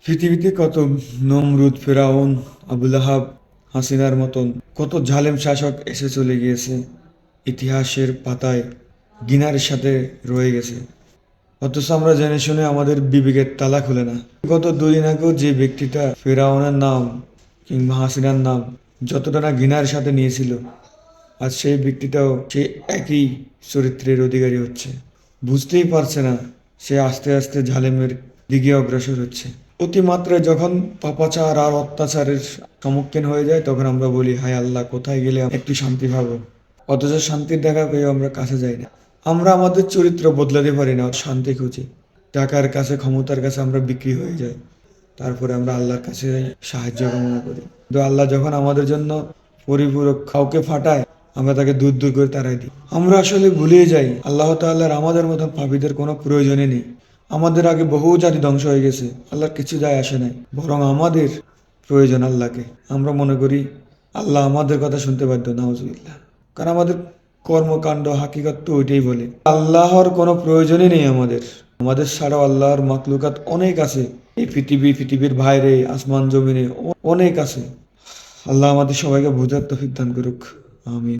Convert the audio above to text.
পৃথিবীতে কত নমরুদ, ফেরাউন, আবুল আহাব, হাসিনার মতন কত জালেম শাসক এসে চলে গিয়েছে, ইতিহাসের পাতায় গিনার সাথে রয়ে গেছে। অথচ আমরা জেনে শুনে আমাদের বিবেকের তালা খুলে না। গত দুদিন আগেও যে ব্যক্তিটা ফেরাউনের নাম কিংবা হাসিনার নাম যতটা না ঘৃণার সাথে নিয়েছিল, আজ সেই ব্যক্তিটাও সেই একই চরিত্রের অধিকারী হচ্ছে। বুঝতেই পারছে না সে আস্তে আস্তে জালেমের দিকে অগ্রসর হচ্ছে। অতিমাত্রায় যখন পাপাচার আর অত্যাচারের সম্মুখীন হয়ে যায়, তখন আমরা বলি, হায় আল্লাহ, কোথায় গেলে একটু শান্তি পাবো। অথচ শান্তির দেখা পেয়েও আমরা কাছে যাই না। আমরা আমাদের চরিত্র বদলাতে পারি না, শান্তি খুঁজি। টাকার কাছে, ক্ষমতার কাছে আমরা বিক্রি হয়ে যাই। তারপরে আমরা আল্লাহর কাছে সাহায্য কামনা করি, কিন্তু আল্লাহ যখন আমাদের জন্য পরিপূরক কাউকে ফাটায়, আমরা তাকে দূর দূর করে তাড়াই দিই। আমরা আসলে ভুলিয়ে যাই আল্লাহ তাআলার আমাদের মতন পাপীদের কোনো প্রয়োজনই নেই। আমাদের আগে বহু জাতি ধ্বংস হয়ে গেছে, আল্লাহর কিছু যায় আসে নাই, বরং আমাদের প্রয়োজন আল্লাহকে। আমরা মনে করি আল্লাহ আমাদের কথা শুনতে বাধ্য, নাউজুবিল্লাহ। কারণ আমাদের কর্মকাণ্ড হাকিকত তো ওইটাই বলে আল্লাহর কোনো প্রয়োজনই নেই আমাদের। আমাদের ছাড়াও আল্লাহর মাখলুকাত অনেক আছে, এই পৃথিবীর বাইরে, আসমান জমিনে অনেক আছে। আল্লাহ আমাদের সবাইকে বুঝার তৌফিক দান করুক। আমিন।